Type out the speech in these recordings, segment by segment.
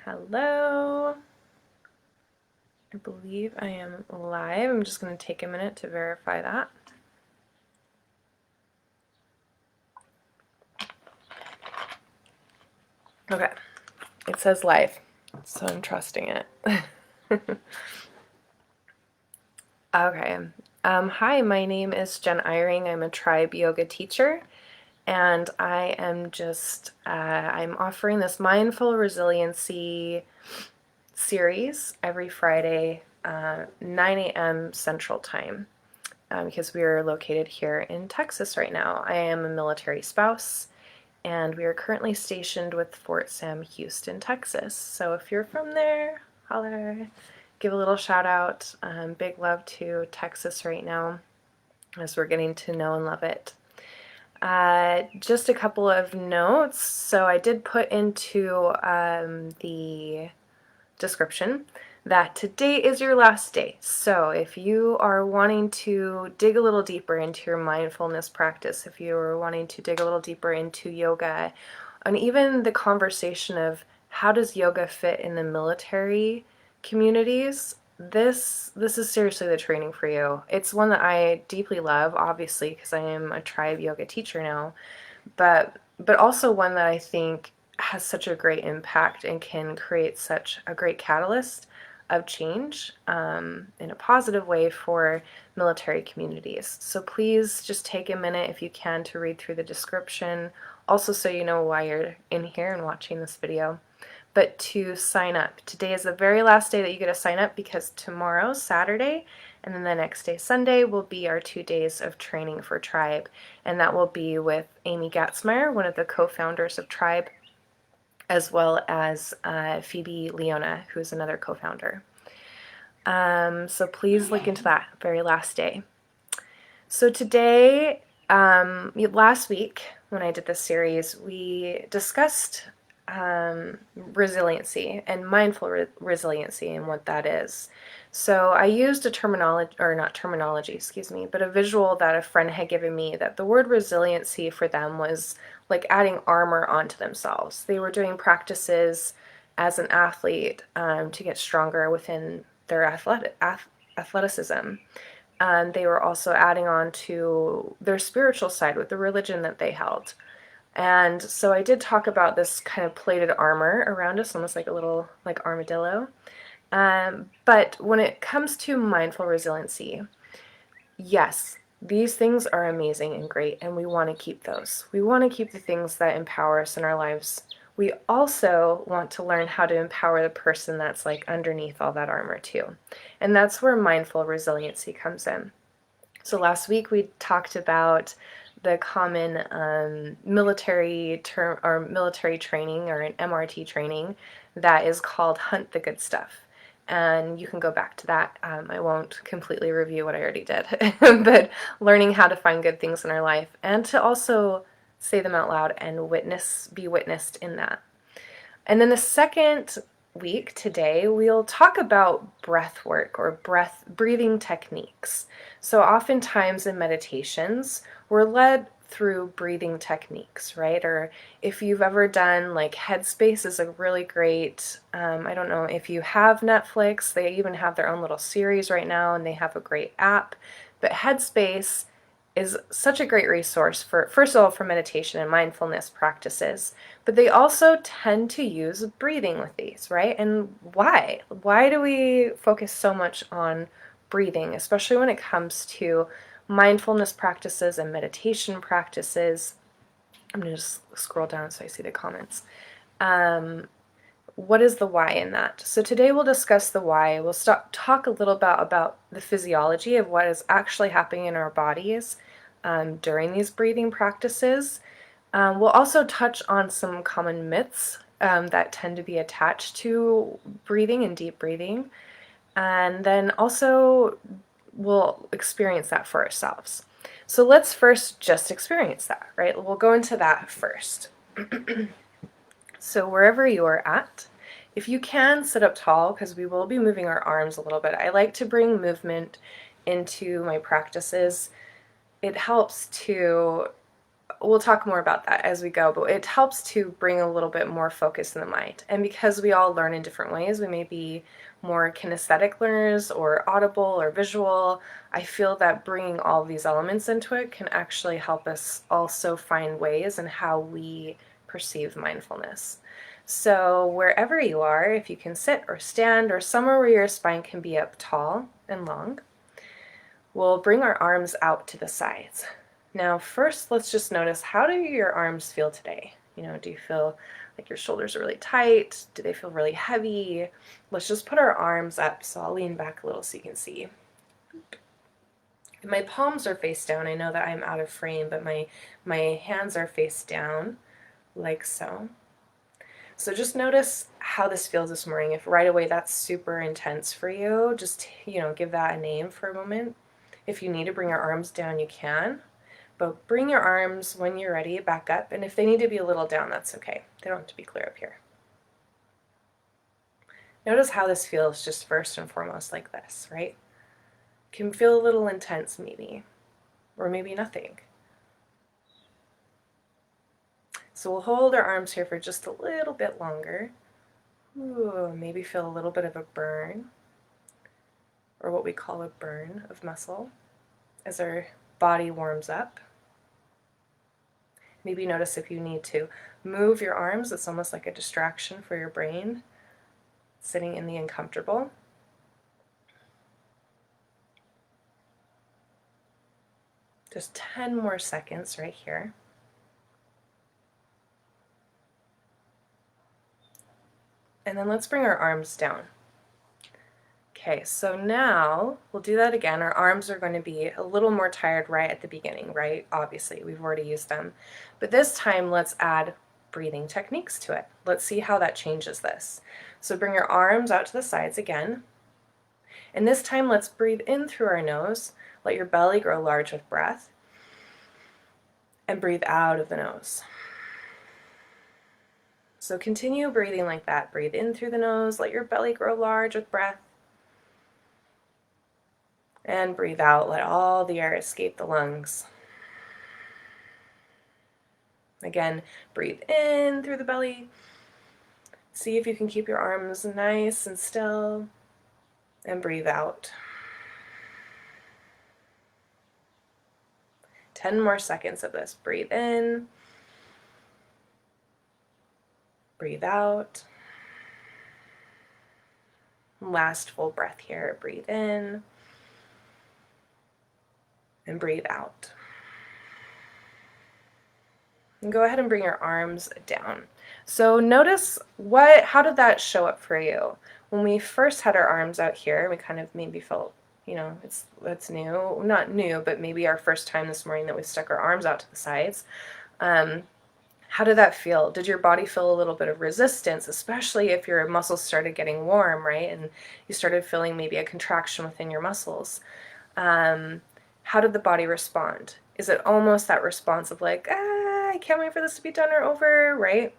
Hello. I believe I am live. I'm just going to take a minute to verify that. Okay, it says live, so I'm trusting it. Okay. Hi, my name is Jen Eyring. I'm a tribe yoga teacher, and I am I'm offering this mindful resiliency series every Friday, 9 a.m. Central Time, because we are located here in Texas right now. I am a military spouse, and we are currently stationed with Fort Sam Houston, Texas. So if you're from there, holler, give a little shout out. Big love to Texas right now as we're getting to know and love it. Just a couple of notes. So I did put into the description that today is your last day. So if you are wanting to dig a little deeper into your mindfulness practice, if you are wanting to dig a little deeper into yoga, and even the conversation of how does yoga fit in the military communities, this is seriously the training for you. It's one that I deeply love, obviously, because I am a tribe yoga teacher now, but also one that I think has such a great impact and can create such a great catalyst of change in a positive way for military communities. So please just take a minute if you can to read through the description, also so you know why you're in here and watching this video. But to sign up. Today is the very last day that you get to sign up, because tomorrow, Saturday, and then the next day, Sunday, will be our 2 days of training for Tribe. And that will be with Amy Gatzmeyer, one of the co-founders of Tribe, as well as Phoebe Leona, who is another co-founder. So please look into that very last day. So today, last week, when I did this series, we discussed resiliency and mindful resiliency and what that is. So I used a terminology, or not terminology, excuse me, but a visual that a friend had given me, that the word resiliency for them was like adding armor onto themselves. They were doing practices as an athlete to get stronger within their athleticism. They were also adding on to their spiritual side with the religion that they held. And so I did talk about this kind of plated armor around us, almost like a little like armadillo. But when it comes to mindful resiliency, yes, these things are amazing and great, and we want to keep those. We want to keep the things that empower us in our lives. We also want to learn how to empower the person that's like underneath all that armor too. And that's where mindful resiliency comes in. So last week we talked about the common military term or military training, or an MRT training, that is called Hunt the Good Stuff. And you can go back to that. I won't completely review what I already did, but learning how to find good things in our life and to also say them out loud and be witnessed in that. And then the second week, today, we'll talk about breath work or breathing techniques. So oftentimes in meditations, we're led through breathing techniques, right? Or if you've ever done, like, Headspace is a really great, I don't know if you have Netflix, they even have their own little series right now, and they have a great app. But Headspace is such a great resource for, first of all, for meditation and mindfulness practices, but they also tend to use breathing with these, right? And why? Why do we focus so much on breathing, especially when it comes to mindfulness practices and meditation practices? I'm going to just scroll down so I see the comments. What is the why in that? So today we'll discuss the why. We'll talk a little bit about the physiology of what is actually happening in our bodies during these breathing practices. We'll also touch on some common myths that tend to be attached to breathing and deep breathing. And then also we'll experience that for ourselves. So let's first just experience that, right? We'll go into that first. So wherever you are at, if you can, sit up tall, because we will be moving our arms a little bit. I like to bring movement into my practices. It helps to we'll talk more about that as we go, but it helps to bring a little bit more focus in the mind. And because we all learn in different ways, we may be more kinesthetic learners or audible or visual. I feel that bringing all of these elements into it can actually help us also find ways in how we perceive mindfulness. So wherever you are, if you can sit or stand or somewhere where your spine can be up tall and long, we'll bring our arms out to the sides. Now, first, let's just notice, how do your arms feel today? Do you feel like your shoulders are really tight? Do they feel really heavy? Let's just put our arms up. So I'll lean back a little so you can see. My palms are face down. I know that I'm out of frame, but my hands are face down, like so. So just notice how this feels this morning. If right away that's super intense for you, just, give that a name for a moment. If you need to bring your arms down, you can. But bring your arms, when you're ready, back up. And if they need to be a little down, that's okay. They don't have to be clear up here. Notice how this feels just first and foremost like this, right? Can feel a little intense maybe, or maybe nothing. So we'll hold our arms here for just a little bit longer. Ooh, maybe feel a little bit of a burn, or what we call a burn of muscle, as our body warms up. Maybe notice if you need to move your arms. It's almost like a distraction for your brain, sitting in the uncomfortable. Just 10 more seconds right here. And then let's bring our arms down. Okay, so now we'll do that again. Our arms are going to be a little more tired right at the beginning, right? Obviously, we've already used them. But this time, let's add breathing techniques to it. Let's see how that changes this. So bring your arms out to the sides again. And this time, let's breathe in through our nose. Let your belly grow large with breath. And breathe out of the nose. So continue breathing like that. Breathe in through the nose. Let your belly grow large with breath. And breathe out, let all the air escape the lungs. Again, breathe in through the belly. See if you can keep your arms nice and still. And breathe out. 10 more seconds of this. Breathe in. Breathe out. Last full breath here. Breathe in. And breathe out. And go ahead and bring your arms down. So notice how did that show up for you? When we first had our arms out here, we kind of maybe felt, it's new, not new, but maybe our first time this morning that we stuck our arms out to the sides. How did that feel? Did your body feel a little bit of resistance, especially if your muscles started getting warm, right? And you started feeling maybe a contraction within your muscles. How did the body respond? Is it almost that response of like, I can't wait for this to be done or over, right?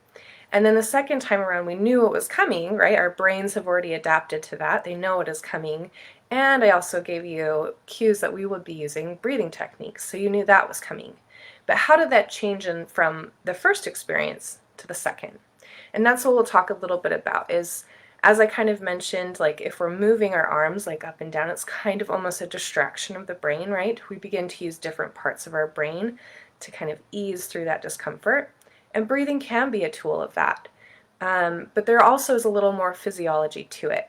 And then the second time around, we knew it was coming, right? Our brains have already adapted to that. They know it is coming. And I also gave you cues that we would be using breathing techniques, so you knew that was coming. But how did that change from the first experience to the second? And that's what we'll talk a little bit about is, as I kind of mentioned, like if we're moving our arms like up and down, it's kind of almost a distraction of the brain, right? We begin to use different parts of our brain to kind of ease through that discomfort. And breathing can be a tool of that. But there also is a little more physiology to it.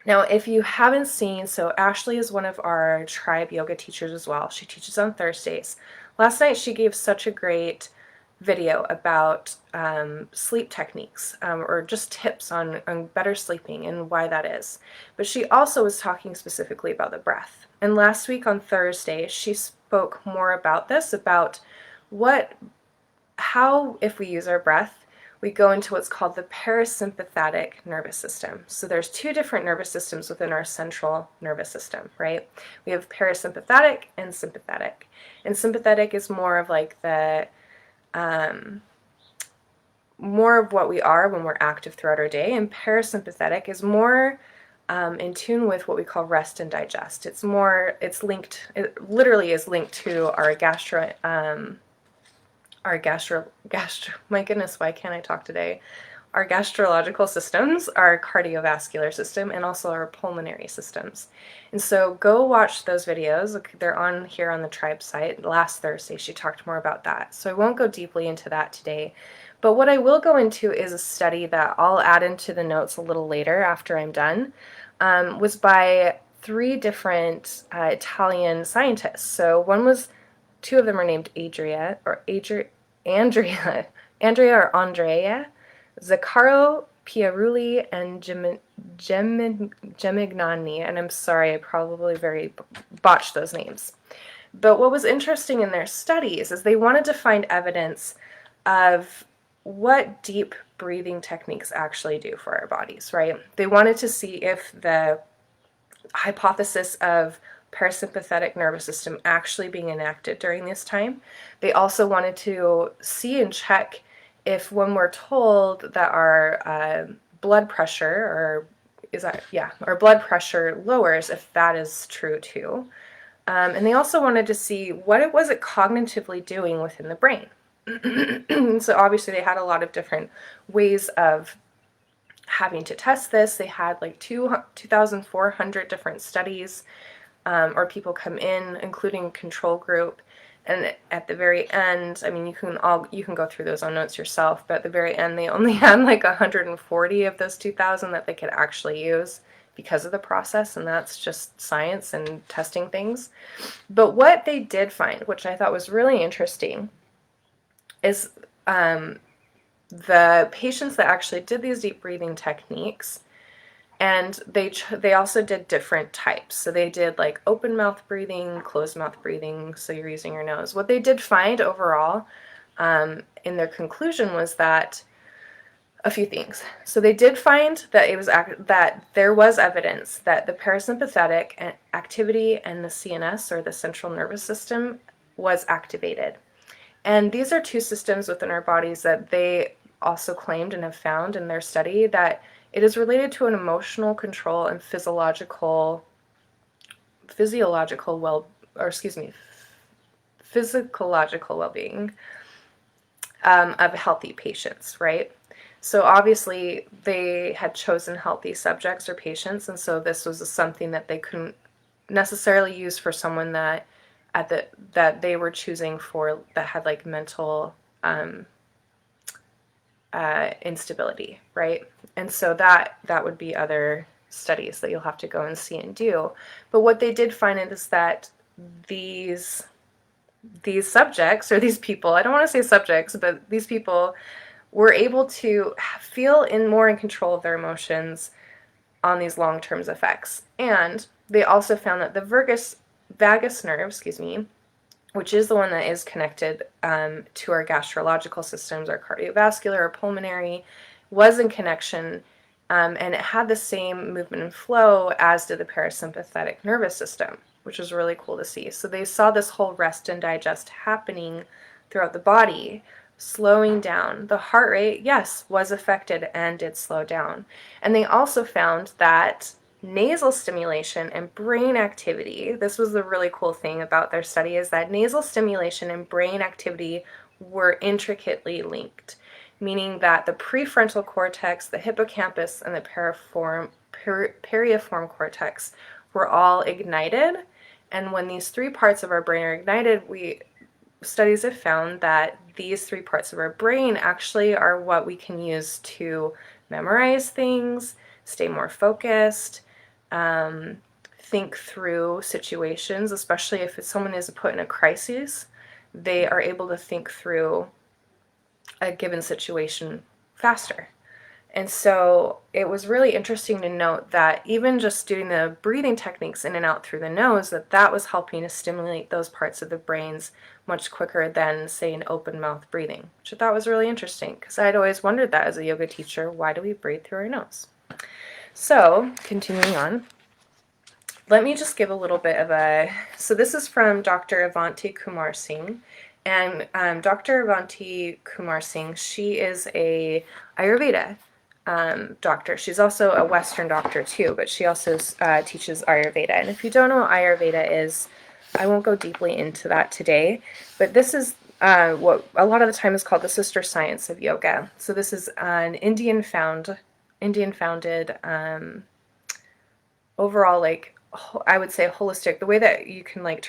Now, if you haven't seen, so Ashley is one of our tribe yoga teachers as well. She teaches on Thursdays. Last night she gave such a great video about sleep techniques or just tips on better sleeping and why that is. But she also was talking specifically about the breath. And last week on Thursday, she spoke more about this, about how if we use our breath, we go into what's called the parasympathetic nervous system. So there's two different nervous systems within our central nervous system, right? We have parasympathetic and sympathetic. And sympathetic is more of like the more of what we are when we're active throughout our day, and parasympathetic is more in tune with what we call rest and digest. It literally is linked to our our my goodness, why can't I talk today? Our gastrological systems, our cardiovascular system, and also our pulmonary systems. And so go watch those videos. They're on here on the tribe site. Last Thursday, she talked more about that. So I won't go deeply into that today. But what I will go into is a study that I'll add into the notes a little later after I'm done, was by 3 different Italian scientists. So two of them are named Andrea or Andrea, Zaccaro, Pierulli, and Gemignani, and I'm sorry, I probably very botched those names. But what was interesting in their studies is they wanted to find evidence of what deep breathing techniques actually do for our bodies, right? They wanted to see if the hypothesis of parasympathetic nervous system actually being enacted during this time. They also wanted to see and check if when we're told that our blood pressure, our blood pressure lowers, if that is true too. And they also wanted to see what it was cognitively doing within the brain. So obviously they had a lot of different ways of having to test this. They had like 2,400 different studies or people come in, including control group. And at the very end, I mean, you can go through those on notes yourself, but at the very end, they only had like 140 of those 2,000 that they could actually use because of the process, and that's just science and testing things. But what they did find, which I thought was really interesting, is the patients that actually did these deep breathing techniques, and they also did different types. So they did like open mouth breathing, closed mouth breathing, so you're using your nose. What they did find overall in their conclusion was that a few things. So they did find that that there was evidence that the parasympathetic activity and the CNS, or the central nervous system, was activated. And these are 2 systems within our bodies that they also claimed and have found in their study that it is related to an emotional control and physiological well-being of healthy patients, right? So obviously they had chosen healthy subjects or patients, and so this was something that they couldn't necessarily use for someone that they were choosing for that had like mental instability, right? And so that would be other studies that you'll have to go and see and do. But what they did find is that these subjects, or these people, I don't want to say subjects, but these people were able to feel more in control of their emotions on these long-term effects. And they also found that the vagus nerve, which is the one that is connected to our gastrological systems, our cardiovascular or pulmonary, was in connection, and it had the same movement and flow as did the parasympathetic nervous system, which was really cool to see. So they saw this whole rest and digest happening throughout the body, slowing down. The heart rate, yes, was affected and did slow down. And they also found that nasal stimulation and brain activity, this was the really cool thing about their study, is that nasal stimulation and brain activity were intricately linked, meaning that the prefrontal cortex, the hippocampus, and the periform cortex were all ignited. And when these 3 parts of our brain are ignited, studies have found that these 3 parts of our brain actually are what we can use to memorize things, stay more focused, think through situations, especially if someone is put in a crisis. They are able to think through a given situation faster. And so it was really interesting to note that even just doing the breathing techniques in and out through the nose, that was helping to stimulate those parts of the brains much quicker than, say, an open mouth breathing, which I thought was really interesting, because I'd always wondered that as a yoga teacher, why do we breathe through our nose? So continuing on, let me just give a little bit of so this is from Dr. Avanti Kumar Singh. And Dr. Avanti Kumar Singh, she is a Ayurveda doctor. She's also a Western doctor too, but she also teaches Ayurveda. And if you don't know what Ayurveda is, I won't go deeply into that today, but this is what a lot of the time is called the sister science of yoga. So this is an Indian-founded, overall, like, I would say holistic. The way that you can like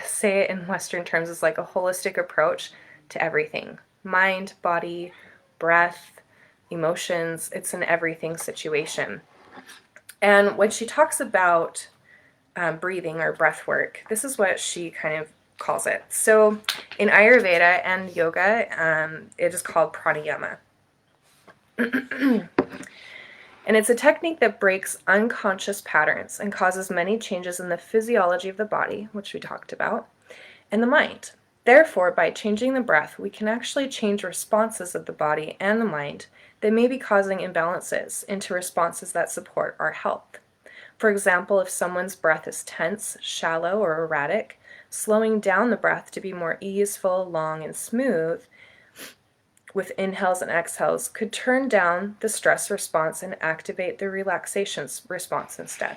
say it in Western terms is like a holistic approach to everything: mind, body, breath, emotions. It's an everything situation. And when she talks about breathing or breath work, this is what she kind of calls it. So in Ayurveda and yoga, it is called pranayama. And it's a technique that breaks unconscious patterns and causes many changes in the physiology of the body, which we talked about, and the mind. Therefore, by changing the breath, we can actually change responses of the body and the mind that may be causing imbalances into responses that support our health. For example, if someone's breath is tense, shallow, or erratic, slowing down the breath to be more easeful, long, and smooth with inhales and exhales could turn down the stress response and activate the relaxation response instead.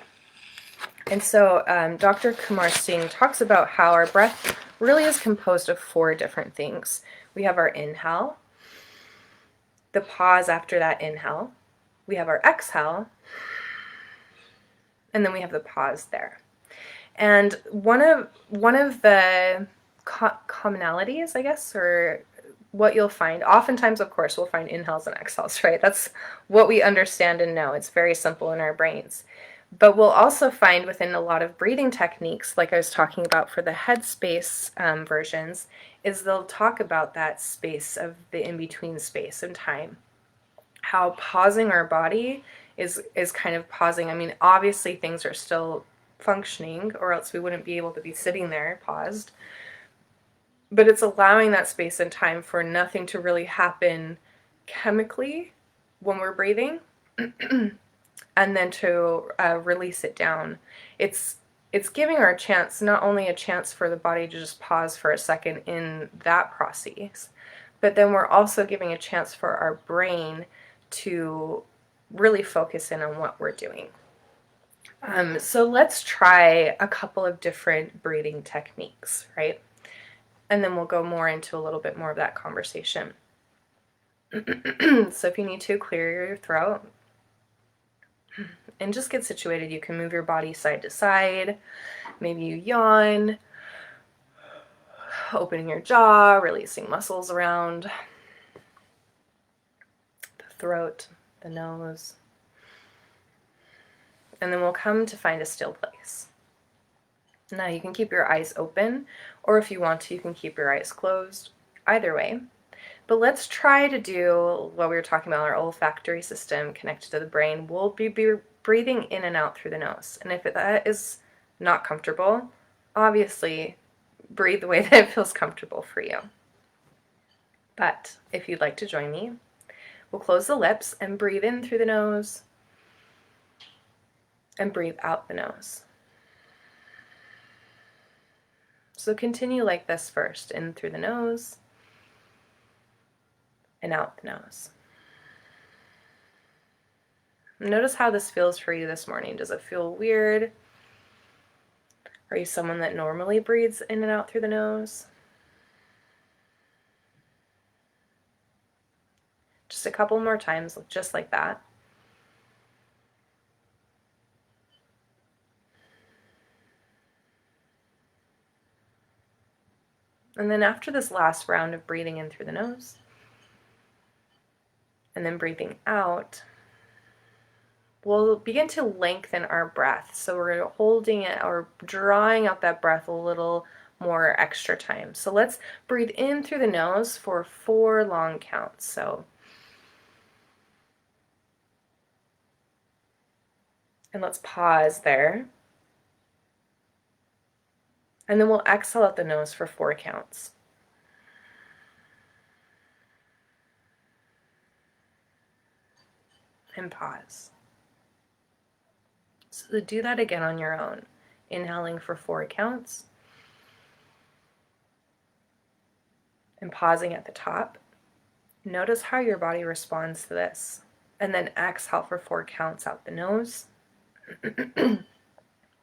And so Dr. Kumar Singh talks about how our breath really is composed of 4 different things. We have our inhale, the pause after that inhale, we have our exhale, and then we have the pause there. And one of the commonalities, I guess, or what you'll find, oftentimes, of course, we'll find inhales and exhales, right? That's what we understand and know. It's very simple in our brains. But we'll also find within a lot of breathing techniques, like I was talking about for the headspace versions, is they'll talk about that space of the in-between space and time. How pausing our body is kind of pausing. I mean, obviously things are still functioning, or else we wouldn't be able to be sitting there paused. But it's allowing that space and time for nothing to really happen chemically when we're breathing, and then to release it down. It's giving our chance, not only a chance for the body to just pause for a second in that process, but then we're also giving a chance for our brain to really focus in on what we're doing. So let's try a couple of different breathing techniques, right? And then we'll go more into a little bit more of that conversation. So if you need to, clear your throat and just get situated. You can move your body side to side. Maybe you yawn, opening your jaw, releasing muscles around the throat, the nose. And then we'll come to find a still place. Now you can keep your eyes open, or if you want to, you can keep your eyes closed. Either way. But let's try to do what we were talking about, our olfactory system connected to the brain. We'll be breathing in and out through the nose. And if that is not comfortable, obviously breathe the way that it feels comfortable for you. But if you'd like to join me, we'll close the lips and breathe in through the nose and breathe out the nose. So continue like this first, in through the nose and out the nose. Notice how this feels for you this morning. Does it feel weird? Are you someone that normally breathes in and out through the nose? Just a couple more times, just like that. And then after this last round of breathing in through the nose, and then breathing out, we'll begin to lengthen our breath. So we're holding it or drawing out that breath a little more extra time. So let's breathe in through the nose for 4 long counts. So, and let's pause there. And then we'll exhale out the nose for 4 counts. And pause. So do that again on your own. Inhaling for 4 counts. And pausing at the top. Notice how your body responds to this. And then exhale for 4 counts out the nose.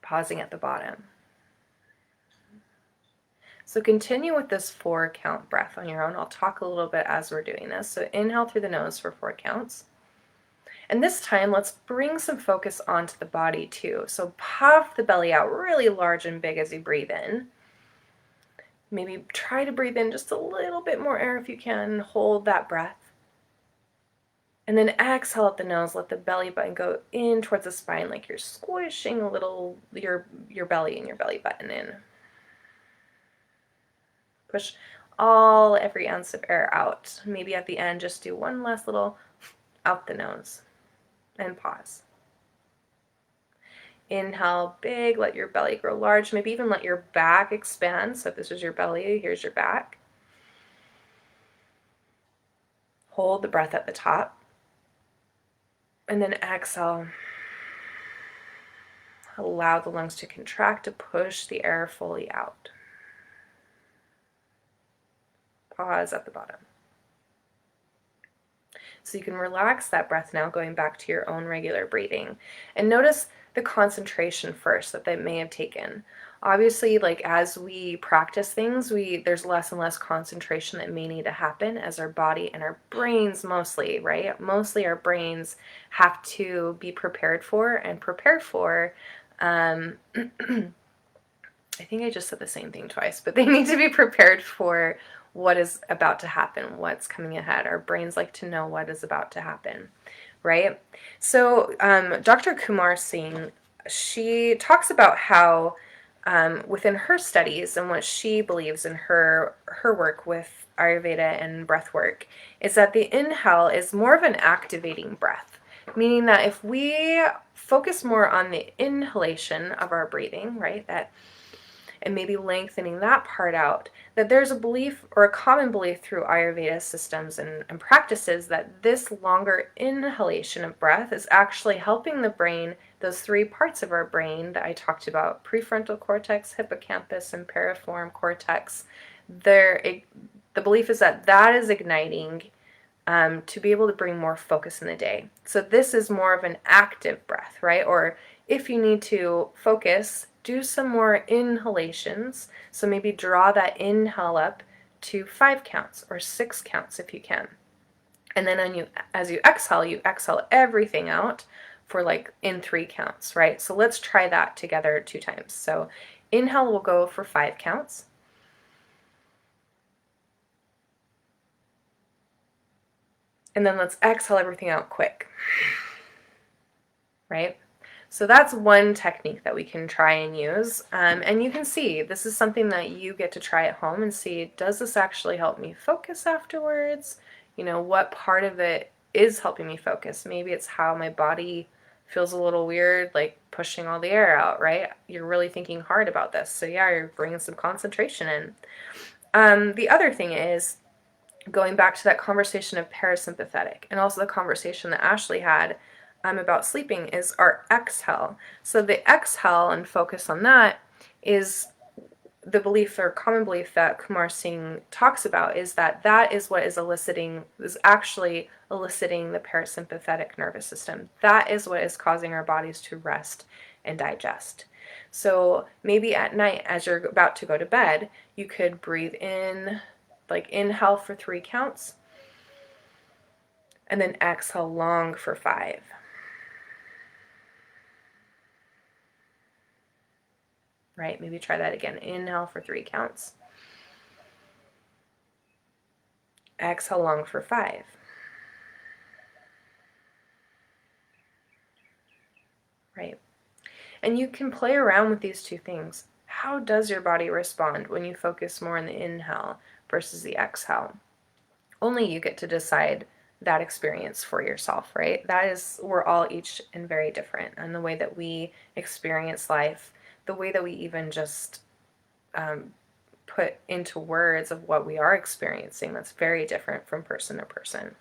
Pausing at the bottom. So continue with this 4-count breath on your own. I'll talk a little bit as we're doing this. So inhale through the nose for 4 counts. And this time, let's bring some focus onto the body too. So puff the belly out really large and big as you breathe in. Maybe try to breathe in just a little bit more air if you can. Hold that breath. And then exhale at the nose. Let the belly button go in towards the spine like you're squishing a little your belly and your belly button in. Push every ounce of air out. Maybe at the end, just do one last little out the nose and pause. Inhale big, let your belly grow large. Maybe even let your back expand. So if this is your belly, here's your back. Hold the breath at the top. And then exhale. Allow the lungs to contract to push the air fully out. Pause at the bottom. So you can relax that breath now, going back to your own regular breathing. And notice the concentration first that they may have taken. Obviously, like as we practice things, there's less and less concentration that may need to happen as our body and our brains mostly, right? Mostly our brains have to be prepared for and prepare for I think I just said the same thing twice, but they need to be prepared for what is about to happen, what's coming ahead. Our brains like to know what is about to happen, right? So Dr. Kumar Singh, she talks about how within her studies and what she believes in her work with Ayurveda and breathwork is that the inhale is more of an activating breath, meaning that if we focus more on the inhalation of our breathing, right, and maybe lengthening that part out, that there's a belief or a common belief through Ayurveda systems and practices that this longer inhalation of breath is actually helping the brain, those 3 parts of our brain that I talked about, prefrontal cortex, hippocampus, and piriform cortex. The belief is that is igniting to be able to bring more focus in the day. So this is more of an active breath, right? Or if you need to focus, do some more inhalations. So maybe draw that inhale up to 5 counts or 6 counts if you can. And then as you exhale everything out for like in 3 counts, right? So let's try that together 2 times. So inhale will go for 5 counts. And then let's exhale everything out quick, right? So that's one technique that we can try and use. And you can see, this is something that you get to try at home and see, does this actually help me focus afterwards? You know, what part of it is helping me focus? Maybe it's how my body feels a little weird, like pushing all the air out, right? You're really thinking hard about this. So yeah, you're bringing some concentration in. The other thing is, going back to that conversation of parasympathetic and also the conversation that Ashley had about sleeping, is our exhale. So the exhale and focus on that is the belief or common belief that Kumar Singh talks about, is that is what is actually eliciting the parasympathetic nervous system. That is what is causing our bodies to rest and digest. So maybe at night as you're about to go to bed, you could breathe in, like inhale for 3 counts, and then exhale long for 5. Right? Maybe try that again. Inhale for 3 counts. Exhale long for 5. Right? And you can play around with these 2 things. How does your body respond when you focus more on the inhale versus the exhale? Only you get to decide that experience for yourself, right? We're all each and very different, and the way that we experience life, the way that we even just put into words of what we are experiencing, that's very different from person to person.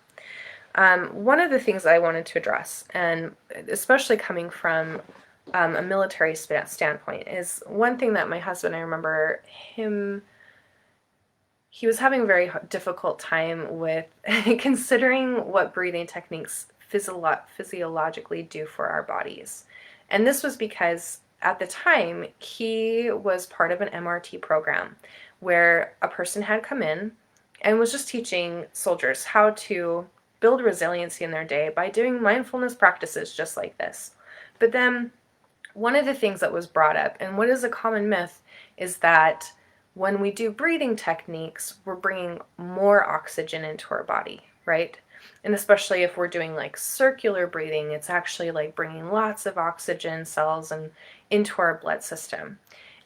One of the things I wanted to address, and especially coming from a military standpoint, is one thing that my husband, I remember he was having a very difficult time with considering what breathing techniques physiologically do for our bodies. And this was because at the time he was part of an MRT program where a person had come in and was just teaching soldiers how to build resiliency in their day by doing mindfulness practices just like this. But then one of the things that was brought up, and what is a common myth, is that when we do breathing techniques, we're bringing more oxygen into our body, right? And especially if we're doing like circular breathing, it's actually like bringing lots of oxygen cells and into our blood system.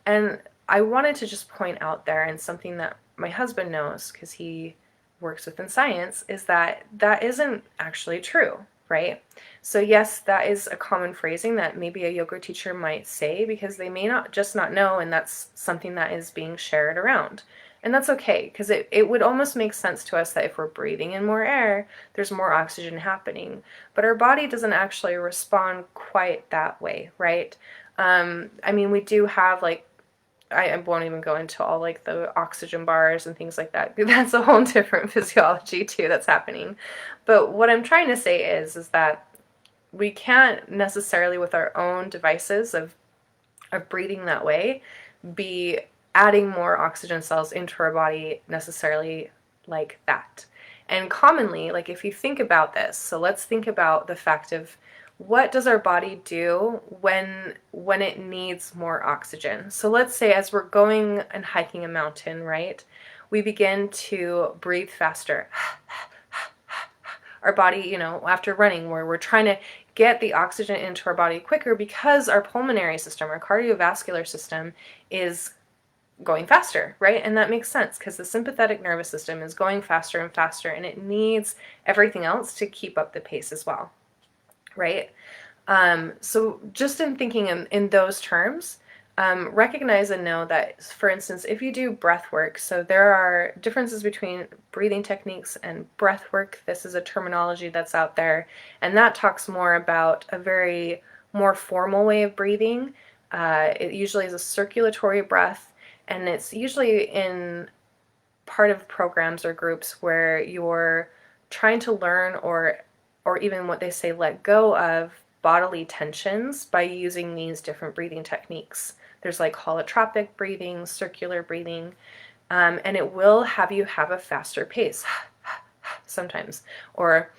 And I wanted to just point out there, and something that my husband knows because he works within science, is that that isn't actually true, right? So yes, that is a common phrasing that maybe a yoga teacher might say because they may not know, and that's something that is being shared around. And that's okay, because it would almost make sense to us that if we're breathing in more air, there's more oxygen happening. But our body doesn't actually respond quite that way, right? I mean, we do have like, I won't even go into all like the oxygen bars and things like that. That's a whole different physiology too that's happening. But what I'm trying to say is that we can't necessarily with our own devices of breathing that way be adding more oxygen cells into our body necessarily like that. And commonly, like if you think about this, so let's think about the fact of what does our body do when it needs more oxygen. So let's say as we're going and hiking a mountain, right? We begin to breathe faster. Our body, after running, where we're trying to get the oxygen into our body quicker because our pulmonary system, our cardiovascular system is going faster, right? And that makes sense because the sympathetic nervous system is going faster and faster, and it needs everything else to keep up the pace as well, right? So just in thinking in those terms, recognize and know that, for instance, if you do breath work, so there are differences between breathing techniques and breath work. This is a terminology that's out there, and that talks more about a very more formal way of breathing. It usually is a circulatory breath, and it's usually in part of programs or groups where you're trying to learn or even what they say let go of bodily tensions by using these different breathing techniques. There's like holotropic breathing, circular breathing, and it will have you have a faster pace sometimes, or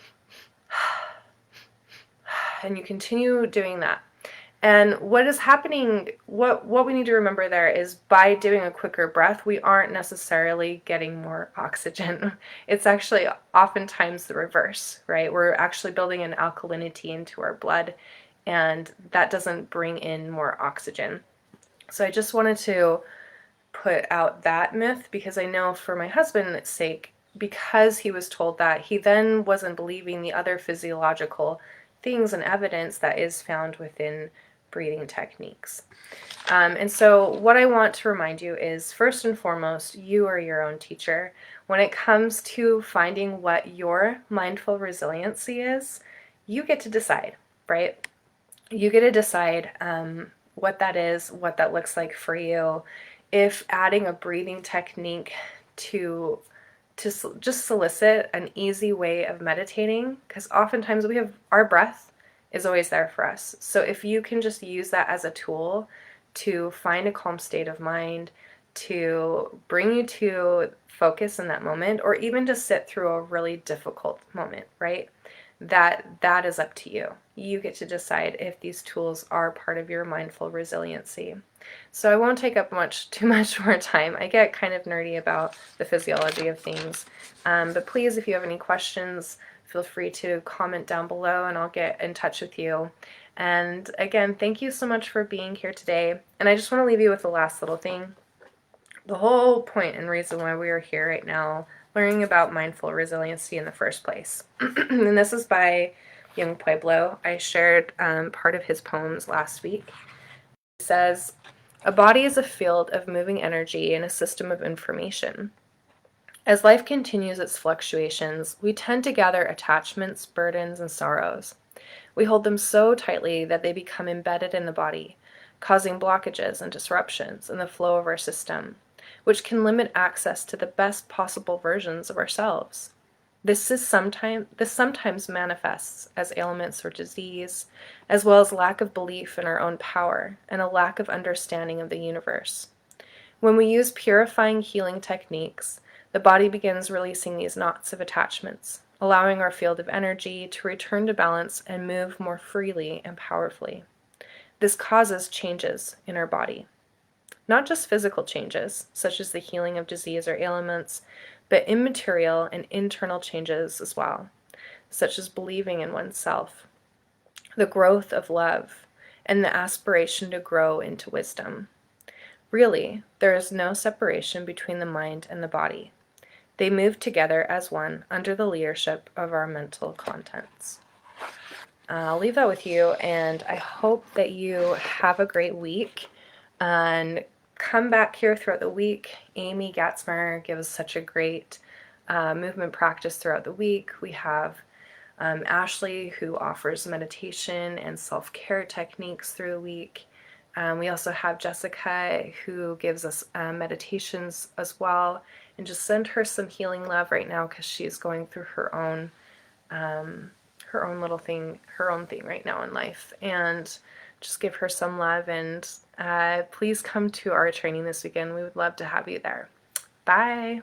and you continue doing that. And what is happening, what we need to remember there is by doing a quicker breath, we aren't necessarily getting more oxygen. It's actually oftentimes the reverse, right? We're actually building an alkalinity into our blood, and that doesn't bring in more oxygen. So I just wanted to put out that myth because I know for my husband's sake, because he was told that, he then wasn't believing the other physiological things and evidence that is found within breathing techniques. And so what I want to remind you is, first and foremost, you are your own teacher. When it comes to finding what your mindful resiliency is, you get to decide, right? You get to decide what that is, what that looks like for you. If adding a breathing technique to just solicit an easy way of meditating, because oftentimes we have our breath is always there for us. So if you can just use that as a tool to find a calm state of mind, to bring you to focus in that moment, or even to sit through a really difficult moment, right? That is up to you. You get to decide if these tools are part of your mindful resiliency. So I won't take up too much more time. I get kind of nerdy about the physiology of things. But please, if you have any questions, feel free to comment down below and I'll get in touch with you. And again, thank you so much for being here today. And I just want to leave you with the last little thing. The whole point and reason why we are here right now, learning about mindful resiliency in the first place. And this is by Young Pueblo. I shared part of his poems last week. He says, "A body is a field of moving energy and a system of information. As life continues its fluctuations, we tend to gather attachments, burdens, and sorrows. We hold them so tightly that they become embedded in the body, causing blockages and disruptions in the flow of our system, which can limit access to the best possible versions of ourselves. This sometimes manifests as ailments or disease, as well as lack of belief in our own power and a lack of understanding of the universe. When we use purifying healing techniques, the body begins releasing these knots of attachments, allowing our field of energy to return to balance and move more freely and powerfully. This causes changes in our body. Not just physical changes, such as the healing of disease or ailments, but immaterial and internal changes as well, such as believing in oneself, the growth of love, and the aspiration to grow into wisdom. Really, there is no separation between the mind and the body. They move together as one under the leadership of our mental contents. I'll leave that with you, and I hope that you have a great week. And come back here throughout the week. Amy Gatzmer gives such a great movement practice throughout the week. We have Ashley, who offers meditation and self-care techniques through the week. We also have Jessica, who gives us meditations as well. And just send her some healing love right now, because she's going through her own little thing, her own thing right now in life. And just give her some love, and please come to our training this weekend. We would love to have you there. Bye.